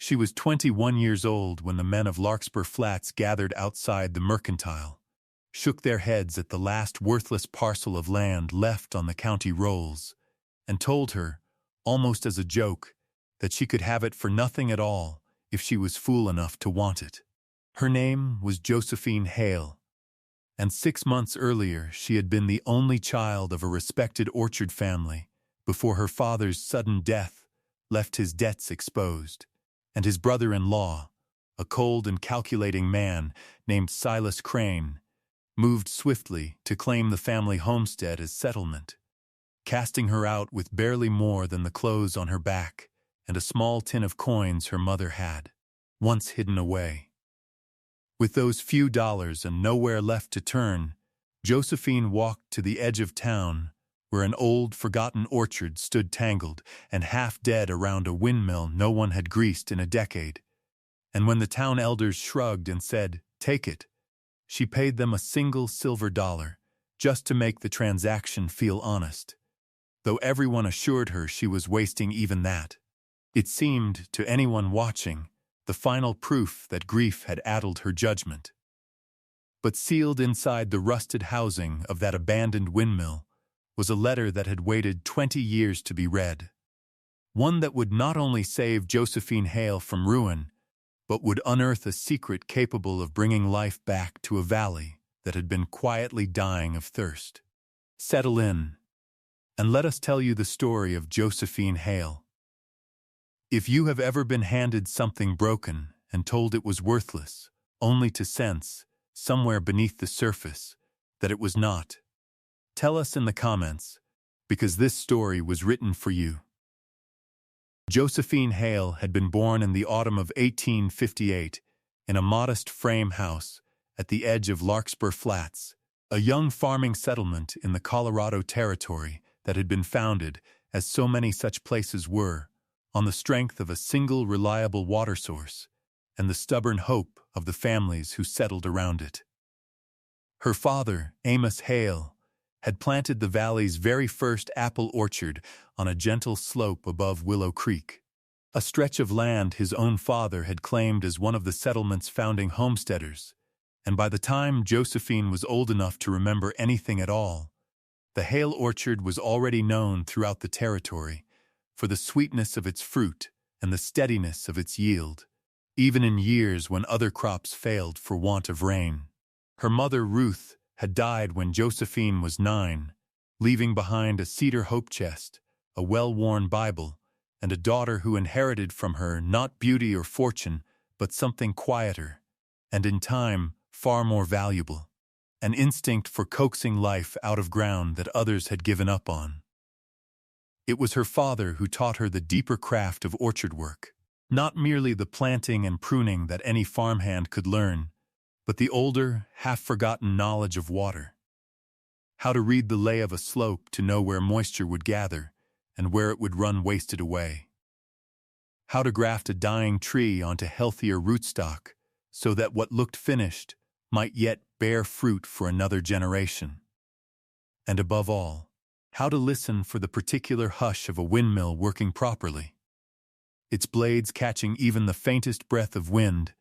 She was 21 years old when the men of Larkspur Flats gathered outside the mercantile, shook their heads at the last worthless parcel of land left on the county rolls, and told her, almost as a joke, that she could have it for nothing at all if she was fool enough to want it. Her name was Josephine Hale, and 6 months earlier she had been the only child of a respected orchard family before her father's sudden death left his debts exposed, and his brother-in-law, a cold and calculating man named Silas Crane, moved swiftly to claim the family homestead as settlement, casting her out with barely more than the clothes on her back and a small tin of coins her mother had once hidden away. With those few dollars and nowhere left to turn, Josephine walked to the edge of town, where an old, forgotten orchard stood tangled and half dead around a windmill no one had greased in a decade. And when the town elders shrugged and said, "Take it," she paid them a single silver dollar, just to make the transaction feel honest, though everyone assured her she was wasting even that. It seemed, to anyone watching, the final proof that grief had addled her judgment. But sealed inside the rusted housing of that abandoned windmill was a letter that had waited 20 years to be read. One that would not only save Josephine Hale from ruin, but would unearth a secret capable of bringing life back to a valley that had been quietly dying of thirst. Settle in, and let us tell you the story of Josephine Hale. If you have ever been handed something broken and told it was worthless, only to sense, somewhere beneath the surface, that it was not, tell us in the comments, because this story was written for you. Josephine Hale had been born in the autumn of 1858 in a modest frame house at the edge of Larkspur Flats, a young farming settlement in the Colorado Territory that had been founded, as so many such places were, on the strength of a single reliable water source and the stubborn hope of the families who settled around it. Her father, Amos Hale, had planted the valley's very first apple orchard on a gentle slope above Willow Creek, a stretch of land his own father had claimed as one of the settlement's founding homesteaders, and by the time Josephine was old enough to remember anything at all, the Hale orchard was already known throughout the territory for the sweetness of its fruit and the steadiness of its yield, even in years when other crops failed for want of rain. Her mother, Ruth, had died when Josephine was 9, leaving behind a cedar hope chest, a well-worn Bible, and a daughter who inherited from her not beauty or fortune, but something quieter, and in time far more valuable, an instinct for coaxing life out of ground that others had given up on. It was her father who taught her the deeper craft of orchard work, not merely the planting and pruning that any farmhand could learn, but the older, half-forgotten knowledge of water. How to read the lay of a slope to know where moisture would gather and where it would run wasted away. How to graft a dying tree onto healthier rootstock so that what looked finished might yet bear fruit for another generation. And above all, how to listen for the particular hush of a windmill working properly, its blades catching even the faintest breath of wind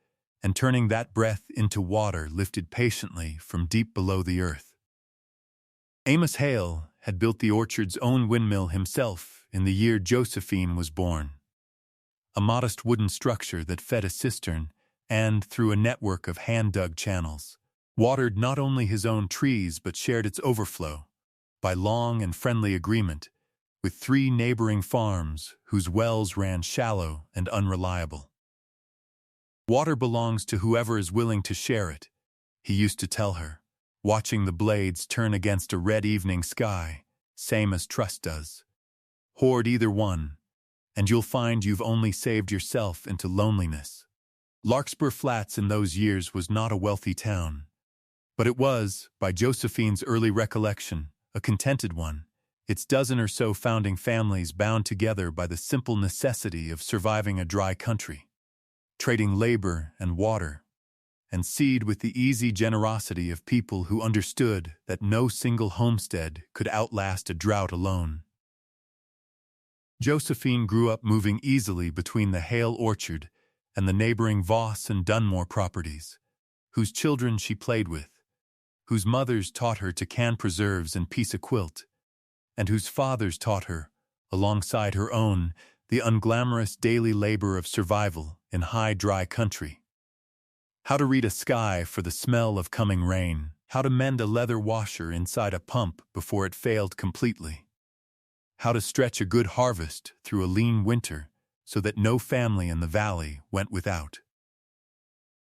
and turning that breath into water lifted patiently from deep below the earth. Amos Hale had built the orchard's own windmill himself in the year Josephine was born, a modest wooden structure that fed a cistern and, through a network of hand-dug channels, watered not only his own trees but shared its overflow, by long and friendly agreement, with 3 neighboring farms whose wells ran shallow and unreliable. Water belongs to whoever is willing to share it, he used to tell her, watching the blades turn against a red evening sky, same as trust does. Hoard either one, and you'll find you've only saved yourself into loneliness. Larkspur Flats in those years was not a wealthy town, but it was, by Josephine's early recollection, a contented one, its dozen or so founding families bound together by the simple necessity of surviving a dry country, trading labor and water, and seed with the easy generosity of people who understood that no single homestead could outlast a drought alone. Josephine grew up moving easily between the Hale orchard and the neighboring Voss and Dunmore properties, whose children she played with, whose mothers taught her to can preserves and piece a quilt, and whose fathers taught her, alongside her own, the unglamorous daily labor of survival in high, dry country. How to read a sky for the smell of coming rain, how to mend a leather washer inside a pump before it failed completely, how to stretch a good harvest through a lean winter so that no family in the valley went without.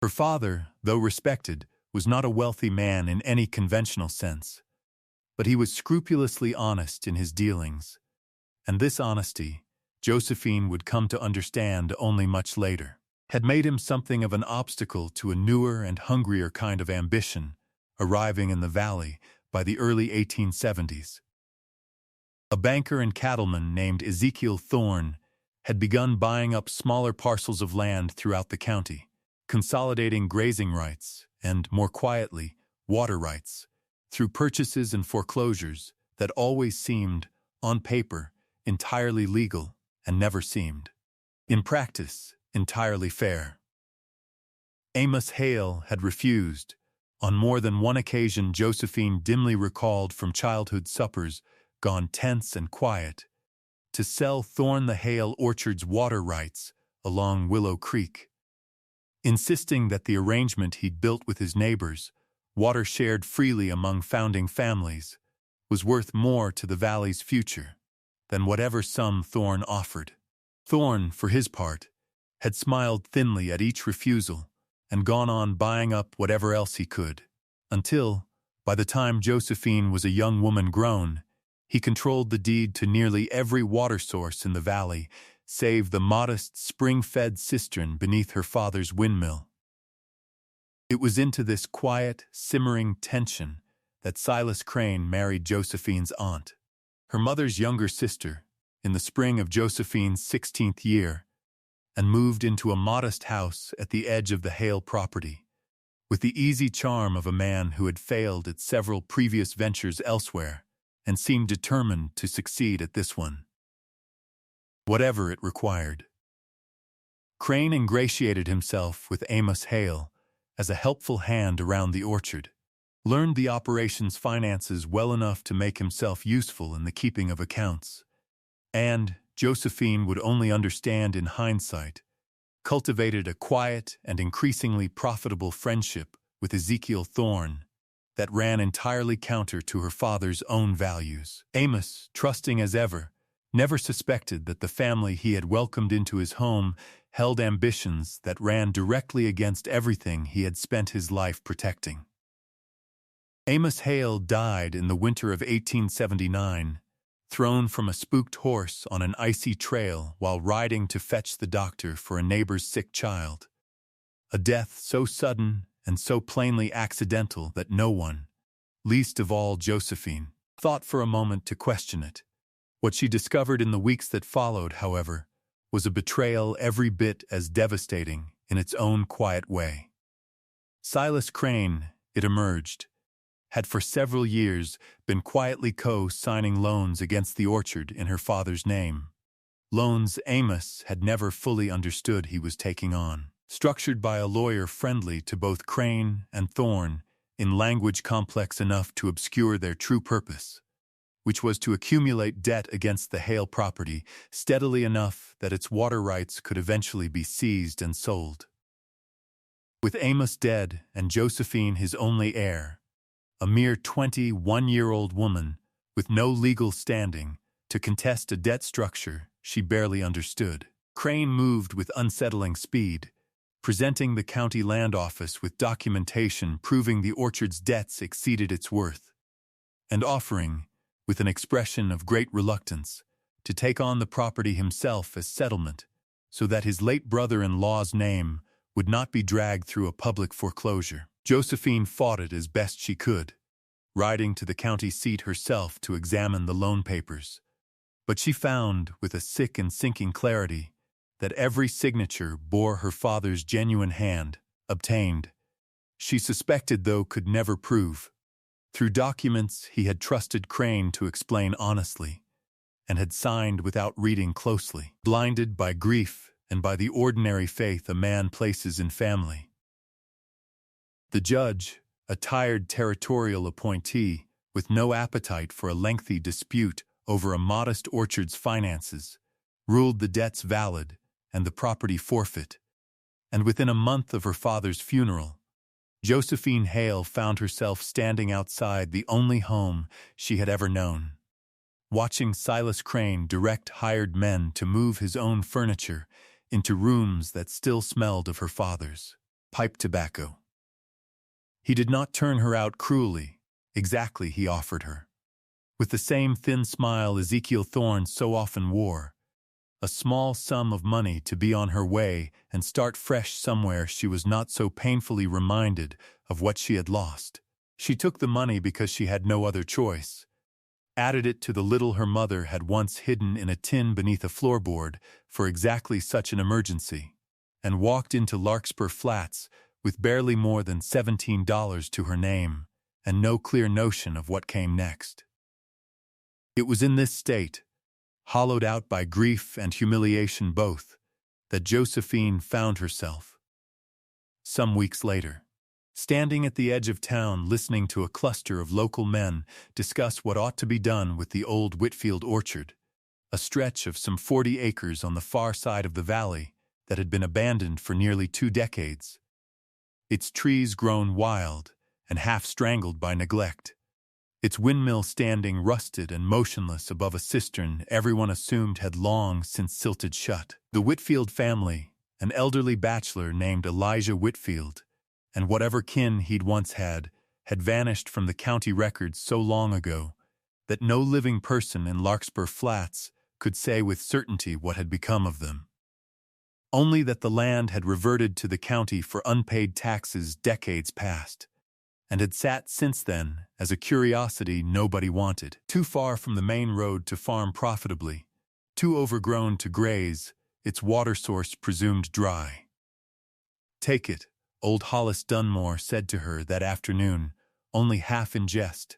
Her father, though respected, was not a wealthy man in any conventional sense, but he was scrupulously honest in his dealings, and this honesty, Josephine would come to understand only much later, had made him something of an obstacle to a newer and hungrier kind of ambition arriving in the valley by the early 1870s. A banker and cattleman named Ezekiel Thorne had begun buying up smaller parcels of land throughout the county, consolidating grazing rights and, more quietly, water rights, through purchases and foreclosures that always seemed, on paper, entirely legal and never seemed, in practice, entirely fair. Amos Hale had refused. On more than one occasion, Josephine dimly recalled from childhood suppers, gone tense and quiet, to sell Thorne the Hale orchard's water rights along Willow Creek, insisting that the arrangement he'd built with his neighbors, water shared freely among founding families, was worth more to the valley's future than whatever sum Thorne offered. Thorne, for his part, had smiled thinly at each refusal and gone on buying up whatever else he could, until, by the time Josephine was a young woman grown, he controlled the deed to nearly every water source in the valley, save the modest spring-fed cistern beneath her father's windmill. It was into this quiet, simmering tension that Silas Crane married Josephine's aunt, her mother's younger sister, in the spring of Josephine's 16th year, and moved into a modest house at the edge of the Hale property, with the easy charm of a man who had failed at several previous ventures elsewhere and seemed determined to succeed at this one, whatever it required. Crane ingratiated himself with Amos Hale as a helpful hand around the orchard, learned the operation's finances well enough to make himself useful in the keeping of accounts, and, Josephine would only understand in hindsight, cultivated a quiet and increasingly profitable friendship with Ezekiel Thorne that ran entirely counter to her father's own values. Amos, trusting as ever, never suspected that the family he had welcomed into his home held ambitions that ran directly against everything he had spent his life protecting. Amos Hale died in the winter of 1879, thrown from a spooked horse on an icy trail while riding to fetch the doctor for a neighbor's sick child. A death so sudden and so plainly accidental that no one, least of all Josephine, thought for a moment to question it. What she discovered in the weeks that followed, however, was a betrayal every bit as devastating in its own quiet way. Silas Crane, it emerged, had for several years been quietly co-signing loans against the orchard in her father's name. Loans Amos had never fully understood he was taking on, structured by a lawyer friendly to both Crane and Thorne in language complex enough to obscure their true purpose, which was to accumulate debt against the Hale property steadily enough that its water rights could eventually be seized and sold. With Amos dead and Josephine his only heir, a mere 21-year-old woman with no legal standing to contest a debt structure she barely understood, Crane moved with unsettling speed, presenting the county land office with documentation proving the orchard's debts exceeded its worth, and offering, with an expression of great reluctance, to take on the property himself as settlement so that his late brother-in-law's name would not be dragged through a public foreclosure. Josephine fought it as best she could, riding to the county seat herself to examine the loan papers. But she found, with a sick and sinking clarity, that every signature bore her father's genuine hand, obtained, she suspected though could never prove, through documents he had trusted Crane to explain honestly, and had signed without reading closely. Blinded by grief and by the ordinary faith a man places in family. The judge, a tired territorial appointee with no appetite for a lengthy dispute over a modest orchard's finances, ruled the debts valid and the property forfeit, and within a month of her father's funeral, Josephine Hale found herself standing outside the only home she had ever known, watching Silas Crane direct hired men to move his own furniture into rooms that still smelled of her father's pipe tobacco. He did not turn her out cruelly. Exactly, he offered her, with the same thin smile Ezekiel Thorne so often wore, a small sum of money to be on her way and start fresh somewhere she was not so painfully reminded of what she had lost. She took the money because she had no other choice, added it to the little her mother had once hidden in a tin beneath a floorboard for exactly such an emergency, and walked into Larkspur Flats with barely more than $17 to her name and no clear notion of what came next. It was in this state, hollowed out by grief and humiliation both, that Josephine found herself. Some weeks later, standing at the edge of town listening to a cluster of local men discuss what ought to be done with the old Whitfield orchard, a stretch of some 40 acres on the far side of the valley that had been abandoned for nearly 2 decades. Its trees grown wild and half strangled by neglect, its windmill standing rusted and motionless above a cistern everyone assumed had long since silted shut. The Whitfield family, an elderly bachelor named Elijah Whitfield, and whatever kin he'd once had vanished from the county records so long ago that no living person in Larkspur Flats could say with certainty what had become of them. Only that the land had reverted to the county for unpaid taxes decades past, and had sat since then as a curiosity nobody wanted, too far from the main road to farm profitably, too overgrown to graze, its water source presumed dry. "Take it," old Hollis Dunmore said to her that afternoon, only half in jest,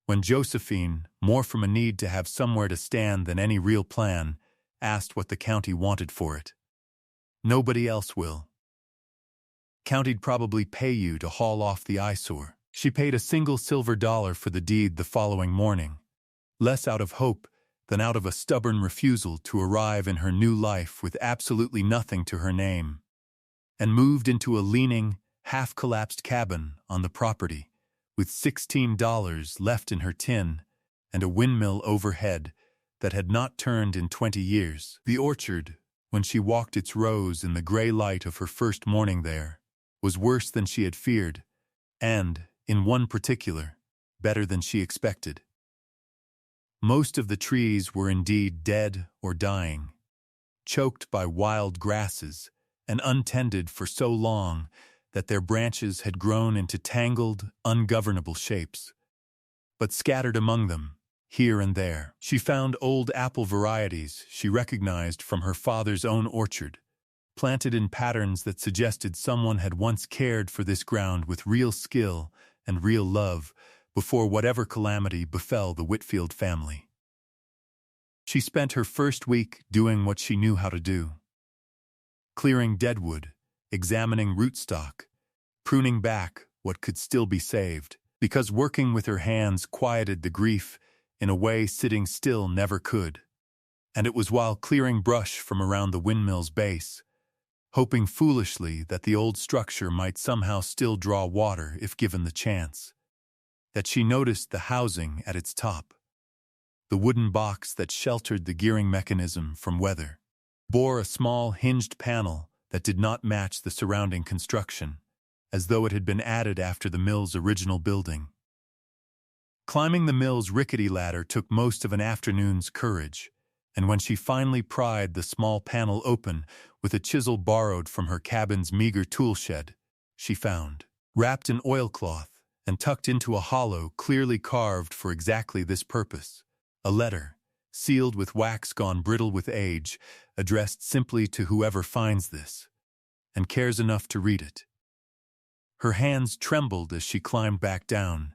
when Josephine, more from a need to have somewhere to stand than any real plan, asked what the county wanted for it. "Nobody else will. County'd probably pay you to haul off the eyesore." She paid a single silver dollar for the deed the following morning, less out of hope than out of a stubborn refusal to arrive in her new life with absolutely nothing to her name, and moved into a leaning, half-collapsed cabin on the property, with $16 left in her tin and a windmill overhead that had not turned in 20 years. The orchard, when she walked its rows in the gray light of her first morning there, was worse than she had feared, and, in one particular, better than she expected. Most of the trees were indeed dead or dying, choked by wild grasses and untended for so long that their branches had grown into tangled, ungovernable shapes. But scattered among them, here and there, she found old apple varieties she recognized from her father's own orchard, planted in patterns that suggested someone had once cared for this ground with real skill and real love before whatever calamity befell the Whitfield family. She spent her first week doing what she knew how to do: clearing deadwood, examining rootstock, pruning back what could still be saved, because working with her hands quieted the grief in a way sitting still never could. And it was while clearing brush from around the windmill's base, hoping foolishly that the old structure might somehow still draw water if given the chance, that she noticed the housing at its top. The wooden box that sheltered the gearing mechanism from weather bore a small hinged panel that did not match the surrounding construction, as though it had been added after the mill's original building. Climbing the mill's rickety ladder took most of an afternoon's courage, and when she finally pried the small panel open with a chisel borrowed from her cabin's meager tool shed, she found, wrapped in oilcloth and tucked into a hollow clearly carved for exactly this purpose, a letter, sealed with wax gone brittle with age, addressed simply to whoever finds this and cares enough to read it. Her hands trembled as she climbed back down,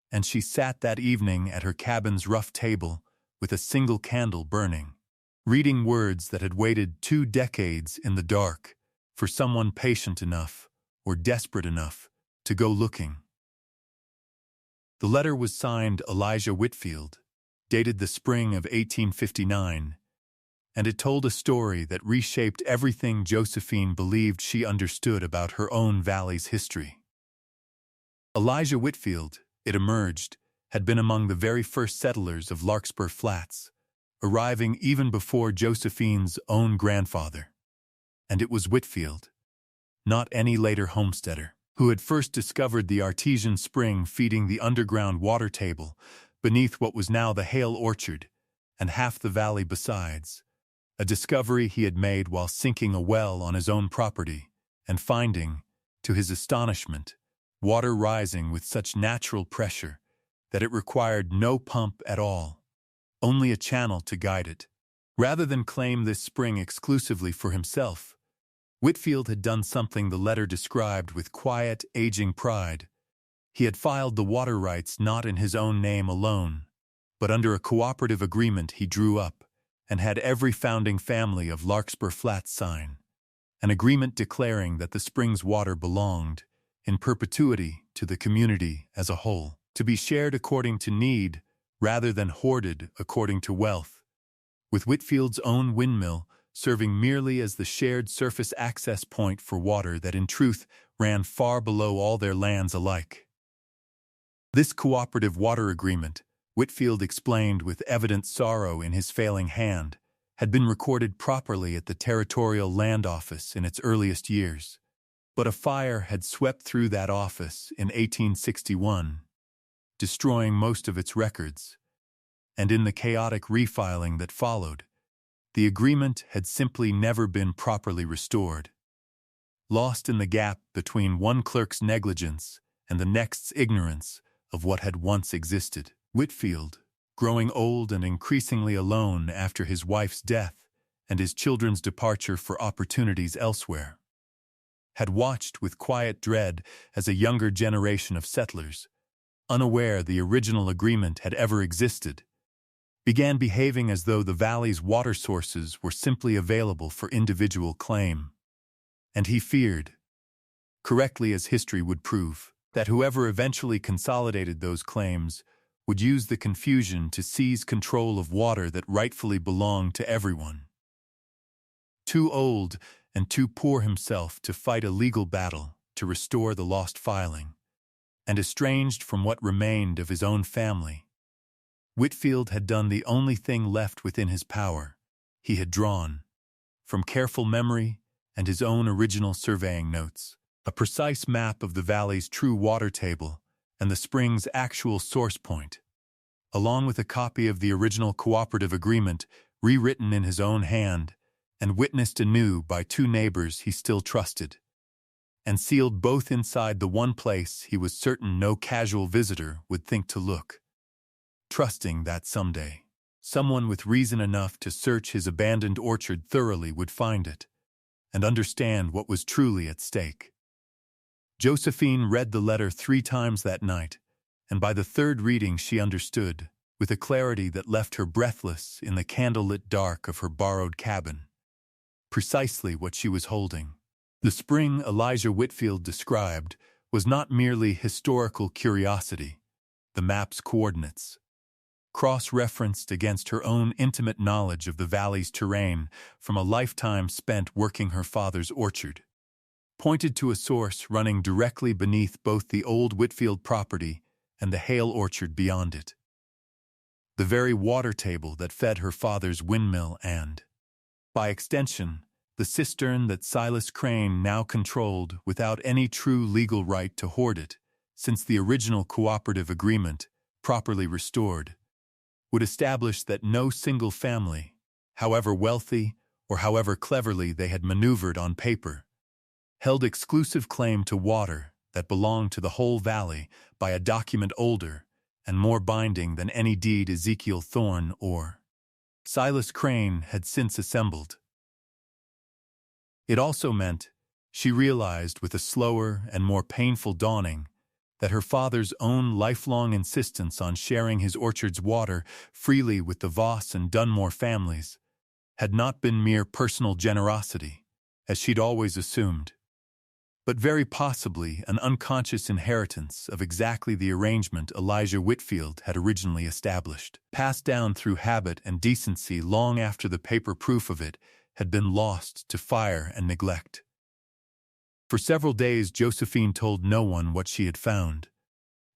and she sat that evening at her cabin's rough table with a single candle burning, reading words that had waited 2 decades in the dark for someone patient enough or desperate enough to go looking. The letter was signed Elijah Whitfield, dated the spring of 1859, and it told a story that reshaped everything Josephine believed she understood about her own valley's history. Elijah Whitfield, it emerged, had been among the very first settlers of Larkspur Flats, arriving even before Josephine's own grandfather. And it was Whitfield, not any later homesteader, who had first discovered the artesian spring feeding the underground water table beneath what was now the Hale orchard and half the valley besides, a discovery he had made while sinking a well on his own property and finding, to his astonishment, water rising with such natural pressure that it required no pump at all, only a channel to guide it. Rather than claim this spring exclusively for himself, Whitfield had done something the letter described with quiet, aging pride. He had filed the water rights not in his own name alone, but under a cooperative agreement he drew up and had every founding family of Larkspur Flats sign, an agreement declaring that the spring's water belonged, in perpetuity, to the community as a whole, to be shared according to need rather than hoarded according to wealth, with Whitfield's own windmill serving merely as the shared surface access point for water that in truth ran far below all their lands alike. This cooperative water agreement, Whitfield explained with evident sorrow in his failing hand, had been recorded properly at the Territorial Land Office in its earliest years, but a fire had swept through that office in 1861, destroying most of its records, and in the chaotic refiling that followed, the agreement had simply never been properly restored. Lost in the gap between one clerk's negligence and the next's ignorance of what had once existed, Whitfield, growing old and increasingly alone after his wife's death and his children's departure for opportunities elsewhere, had watched with quiet dread as a younger generation of settlers, unaware the original agreement had ever existed, began behaving as though the valley's water sources were simply available for individual claim. And he feared, correctly as history would prove, that whoever eventually consolidated those claims would use the confusion to seize control of water that rightfully belonged to everyone. Too old and too poor himself to fight a legal battle to restore the lost filing, and estranged from what remained of his own family, Whitfield had done the only thing left within his power. He had drawn, from careful memory and his own original surveying notes, a precise map of the valley's true water table and the spring's actual source point, along with a copy of the original cooperative agreement rewritten in his own hand and witnessed anew by 2 neighbors he still trusted, and sealed both inside the one place he was certain no casual visitor would think to look, trusting that someday someone with reason enough to search his abandoned orchard thoroughly would find it and understand what was truly at stake. Josephine read the letter 3 times that night, and by the 3rd reading she understood, with a clarity that left her breathless in the candlelit dark of her borrowed cabin, precisely what she was holding. The spring Elijah Whitfield described was not merely historical curiosity, the map's coordinates, cross-referenced against her own intimate knowledge of the valley's terrain from a lifetime spent working her father's orchard, pointed to a source running directly beneath both the old Whitfield property and the Hale orchard beyond it, the very water table that fed her father's windmill and, by extension, the cistern that Silas Crane now controlled without any true legal right to hoard it, since the original cooperative agreement, properly restored, would establish that no single family, however wealthy or however cleverly they had maneuvered on paper, held exclusive claim to water that belonged to the whole valley by a document older and more binding than any deed Ezekiel Thorne or Silas Crane had since assembled. It also meant, she realized with a slower and more painful dawning, that her father's own lifelong insistence on sharing his orchard's water freely with the Voss and Dunmore families had not been mere personal generosity, as she'd always assumed, but very possibly an unconscious inheritance of exactly the arrangement Elijah Whitfield had originally established, passed down through habit and decency long after the paper proof of it had been lost to fire and neglect. For several days, Josephine told no one what she had found,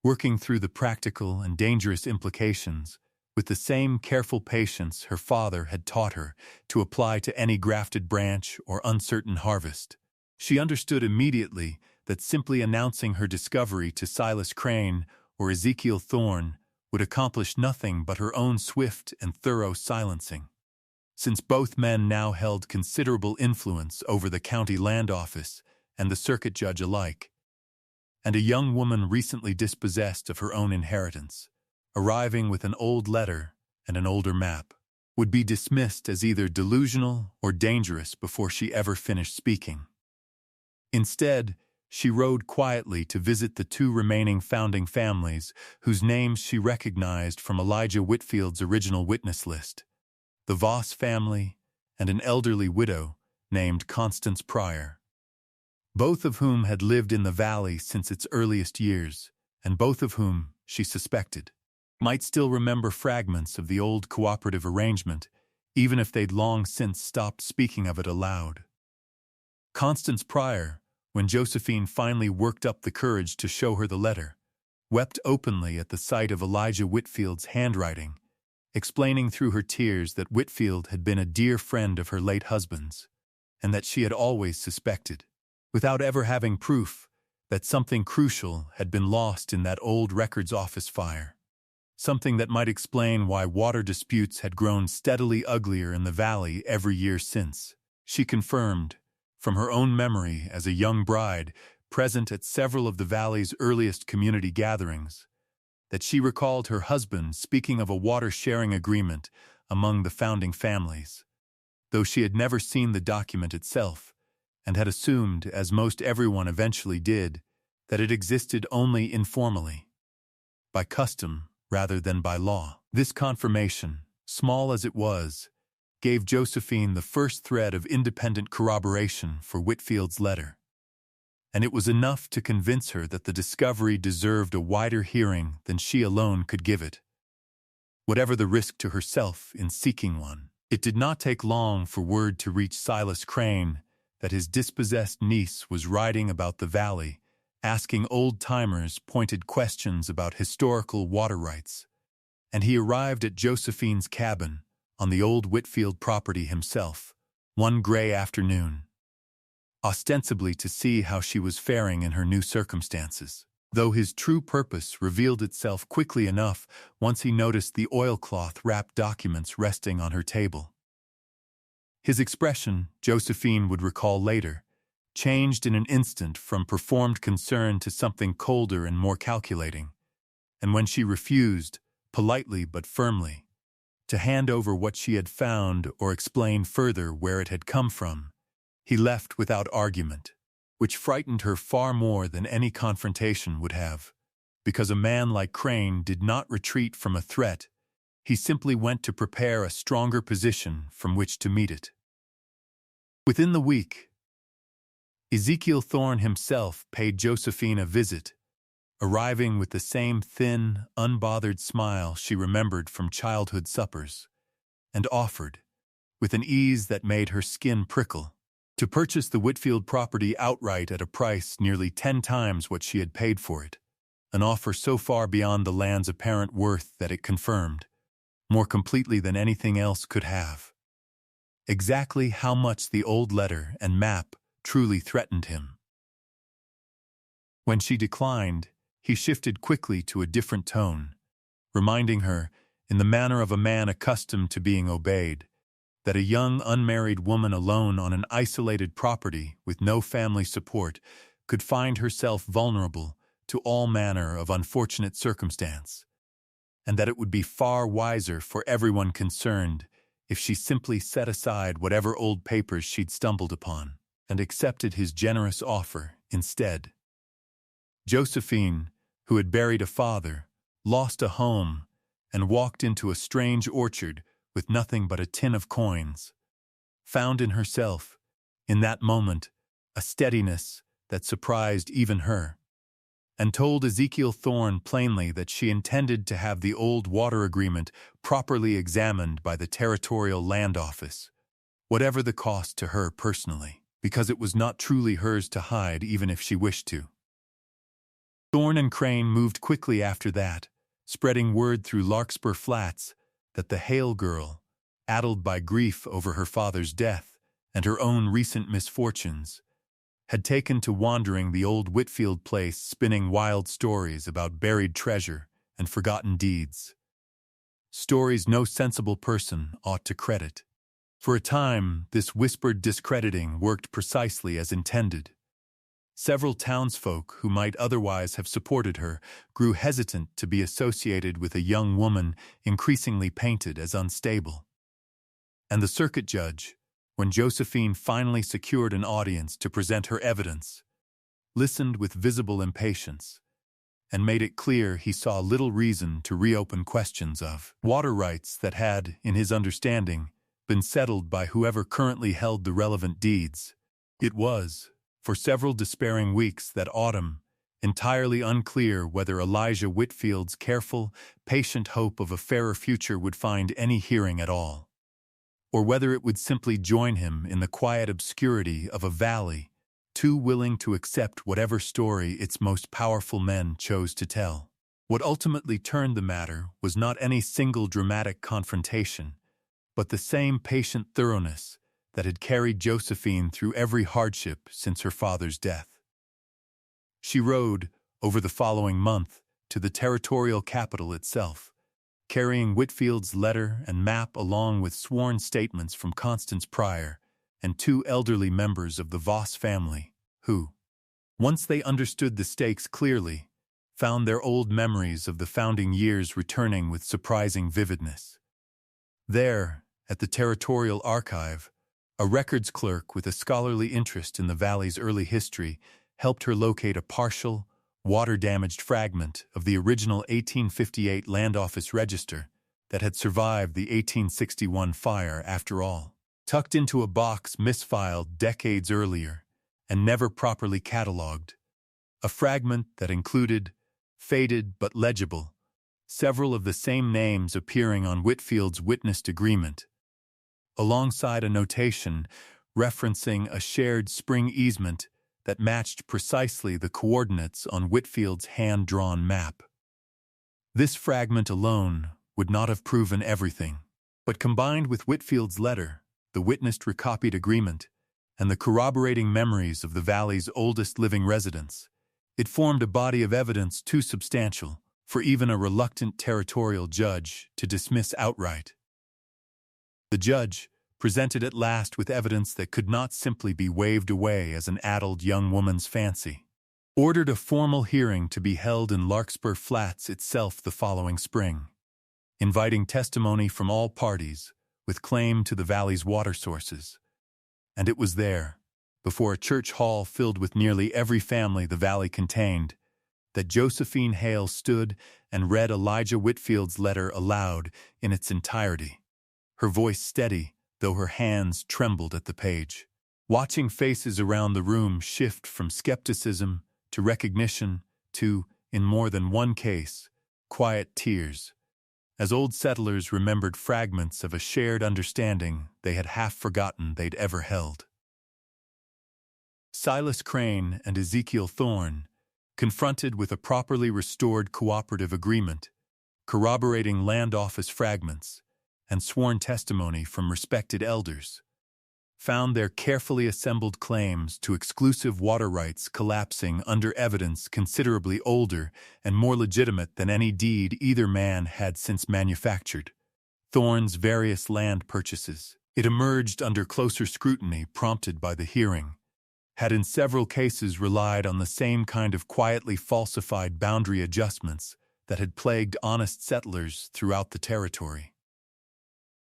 working through the practical and dangerous implications with the same careful patience her father had taught her to apply to any grafted branch or uncertain harvest. She understood immediately that simply announcing her discovery to Silas Crane or Ezekiel Thorne would accomplish nothing but her own swift and thorough silencing, since both men now held considerable influence over the county land office and the circuit judge alike, and a young woman recently dispossessed of her own inheritance, arriving with an old letter and an older map, would be dismissed as either delusional or dangerous before she ever finished speaking. Instead, she rode quietly to visit the two remaining founding families whose names she recognized from Elijah Whitfield's original witness list, the Voss family and an elderly widow named Constance Pryor, both of whom had lived in the valley since its earliest years, and both of whom, she suspected, might still remember fragments of the old cooperative arrangement, even if they'd long since stopped speaking of it aloud. Constance Pryor, when Josephine finally worked up the courage to show her the letter, wept openly at the sight of Elijah Whitfield's handwriting, explaining through her tears that Whitfield had been a dear friend of her late husband's, and that she had always suspected, without ever having proof, that something crucial had been lost in that old records office fire, something that might explain why water disputes had grown steadily uglier in the valley every year since. She confirmed, from her own memory as a young bride present at several of the valley's earliest community gatherings, that she recalled her husband speaking of a water-sharing agreement among the founding families, though she had never seen the document itself, and had assumed, as most everyone eventually did, that it existed only informally, by custom rather than by law. This confirmation, small as it was, gave Josephine the first thread of independent corroboration for Whitfield's letter, and it was enough to convince her that the discovery deserved a wider hearing than she alone could give it, whatever the risk to herself in seeking one. It did not take long for word to reach Silas Crane that his dispossessed niece was riding about the valley, asking old-timers pointed questions about historical water rights, and he arrived at Josephine's cabin on the old Whitfield property himself, one gray afternoon, ostensibly to see how she was faring in her new circumstances, though his true purpose revealed itself quickly enough once he noticed the oilcloth-wrapped documents resting on her table. His expression, Josephine would recall later, changed in an instant from performed concern to something colder and more calculating, and when she refused, politely but firmly, to hand over what she had found or explain further where it had come from, he left without argument, which frightened her far more than any confrontation would have, because a man like Crane did not retreat from a threat. He simply went to prepare a stronger position from which to meet it. Within the week, Ezekiel Thorne himself paid Josephine a visit, arriving with the same thin, unbothered smile she remembered from childhood suppers, and offered, with an ease that made her skin prickle, to purchase the Whitfield property outright at a price nearly 10 times what she had paid for it, an offer so far beyond the land's apparent worth that it confirmed, more completely than anything else could have, exactly how much the old letter and map truly threatened him. When she declined, he shifted quickly to a different tone, reminding her, in the manner of a man accustomed to being obeyed, that a young unmarried woman alone on an isolated property with no family support could find herself vulnerable to all manner of unfortunate circumstance, and that it would be far wiser for everyone concerned if she simply set aside whatever old papers she'd stumbled upon and accepted his generous offer instead. Josephine, who had buried a father, lost a home, and walked into a strange orchard with nothing but a tin of coins, found in herself, in that moment, a steadiness that surprised even her, and told Ezekiel Thorne plainly that she intended to have the old water agreement properly examined by the Territorial Land Office, whatever the cost to her personally, because it was not truly hers to hide even if she wished to. Thorne and Crane moved quickly after that, spreading word through Larkspur Flats that the Hale girl, addled by grief over her father's death and her own recent misfortunes, had taken to wandering the old Whitfield place, spinning wild stories about buried treasure and forgotten deeds. Stories no sensible person ought to credit. For a time, this whispered discrediting worked precisely as intended. Several townsfolk who might otherwise have supported her grew hesitant to be associated with a young woman increasingly painted as unstable. And the circuit judge, when Josephine finally secured an audience to present her evidence, listened with visible impatience and made it clear he saw little reason to reopen questions of water rights that had, in his understanding, been settled by whoever currently held the relevant deeds. It was, for several despairing weeks that autumn, entirely unclear whether Elijah Whitfield's careful, patient hope of a fairer future would find any hearing at all, or whether it would simply join him in the quiet obscurity of a valley, too willing to accept whatever story its most powerful men chose to tell. What ultimately turned the matter was not any single dramatic confrontation, but the same patient thoroughness that had carried Josephine through every hardship since her father's death. She rode, over the following month, to the territorial capital itself, carrying Whitfield's letter and map along with sworn statements from Constance Pryor and two elderly members of the Voss family, who, once they understood the stakes clearly, found their old memories of the founding years returning with surprising vividness. There, at the Territorial Archive, a records clerk with a scholarly interest in the valley's early history helped her locate a partial, water-damaged fragment of the original 1858 Land Office register that had survived the 1861 fire after all. Tucked into a box misfiled decades earlier and never properly catalogued, a fragment that included, faded but legible, several of the same names appearing on Whitfield's witnessed agreement, alongside a notation referencing a shared spring easement that matched precisely the coordinates on Whitfield's hand-drawn map. This fragment alone would not have proven everything, but combined with Whitfield's letter, the witnessed recopied agreement, and the corroborating memories of the valley's oldest living residents, it formed a body of evidence too substantial for even a reluctant territorial judge to dismiss outright. The judge, presented at last with evidence that could not simply be waved away as an addled young woman's fancy, ordered a formal hearing to be held in Larkspur Flats itself the following spring, inviting testimony from all parties with claim to the valley's water sources. And it was there, before a church hall filled with nearly every family the valley contained, that Josephine Hale stood and read Elijah Whitfield's letter aloud in its entirety, her voice steady, though her hands trembled at the page. Watching faces around the room shift from skepticism to recognition to, in more than one case, quiet tears, as old settlers remembered fragments of a shared understanding they had half forgotten they'd ever held. Silas Crane and Ezekiel Thorne, confronted with a properly restored cooperative agreement, corroborating land office fragments, and sworn testimony from respected elders, found their carefully assembled claims to exclusive water rights collapsing under evidence considerably older and more legitimate than any deed either man had since manufactured. Thorne's various land purchases, it emerged under closer scrutiny prompted by the hearing, had in several cases relied on the same kind of quietly falsified boundary adjustments that had plagued honest settlers throughout the territory.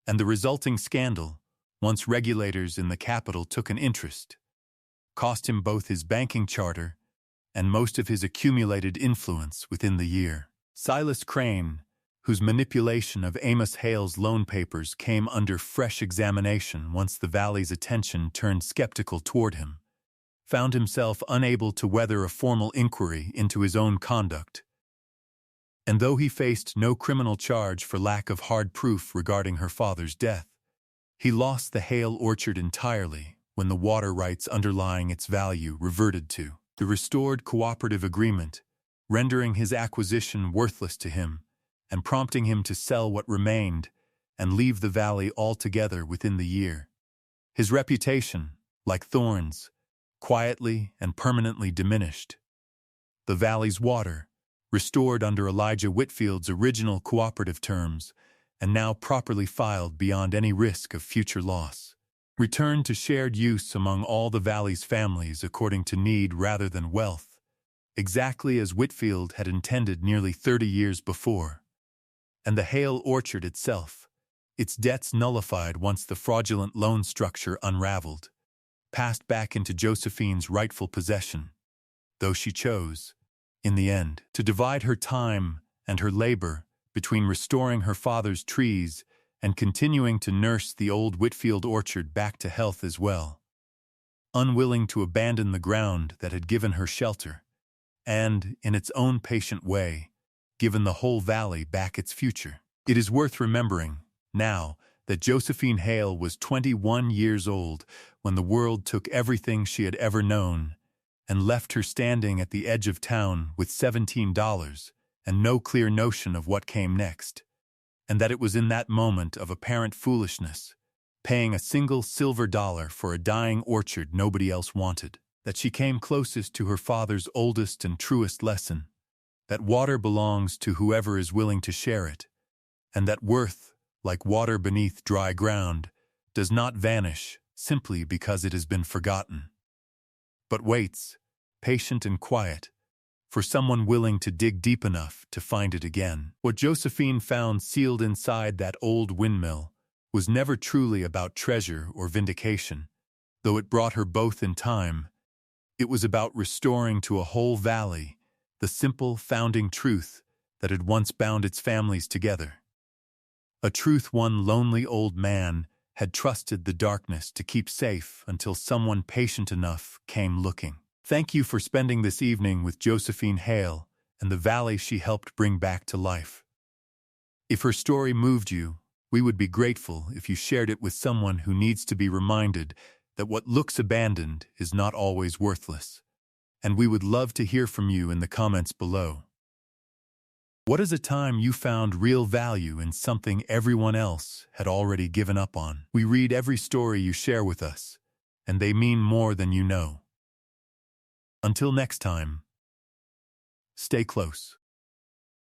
And the resulting scandal, once regulators in the capital took an interest, cost him both his banking charter and most of his accumulated influence within the year. Silas Crane, whose manipulation of Amos Hale's loan papers came under fresh examination once the valley's attention turned skeptical toward him, found himself unable to weather a formal inquiry into his own conduct. And though he faced no criminal charge for lack of hard proof regarding her father's death, he lost the Hale orchard entirely when the water rights underlying its value reverted to the restored cooperative agreement, rendering his acquisition worthless to him and prompting him to sell what remained and leave the valley altogether within the year. His reputation, like thorns, quietly and permanently diminished. The valley's water, restored under Elijah Whitfield's original cooperative terms and now properly filed beyond any risk of future loss, returned to shared use among all the valley's families according to need rather than wealth, exactly as Whitfield had intended nearly 30 years before. And the Hale orchard itself, its debts nullified once the fraudulent loan structure unraveled, passed back into Josephine's rightful possession, though she chose, in the end, to divide her time and her labor between restoring her father's trees and continuing to nurse the old Whitfield orchard back to health as well, unwilling to abandon the ground that had given her shelter, and, in its own patient way, given the whole valley back its future. It is worth remembering, now, that Josephine Hale was 21 years old when the world took everything she had ever known and left her standing at the edge of town with $17 and no clear notion of what came next, and that it was in that moment of apparent foolishness, paying a single silver dollar for a dying orchard nobody else wanted, that she came closest to her father's oldest and truest lesson, that water belongs to whoever is willing to share it, and that worth, like water beneath dry ground, does not vanish simply because it has been forgotten, but waits, patient and quiet, for someone willing to dig deep enough to find it again. What Josephine found sealed inside that old windmill was never truly about treasure or vindication, though it brought her both in time. It was about restoring to a whole valley the simple founding truth that had once bound its families together. A truth one lonely old man had trusted the darkness to keep safe until someone patient enough came looking. Thank you for spending this evening with Josephine Hale and the valley she helped bring back to life. If her story moved you, we would be grateful if you shared it with someone who needs to be reminded that what looks abandoned is not always worthless. And we would love to hear from you in the comments below. What is a time you found real value in something everyone else had already given up on? We read every story you share with us, and they mean more than you know. Until next time, stay close.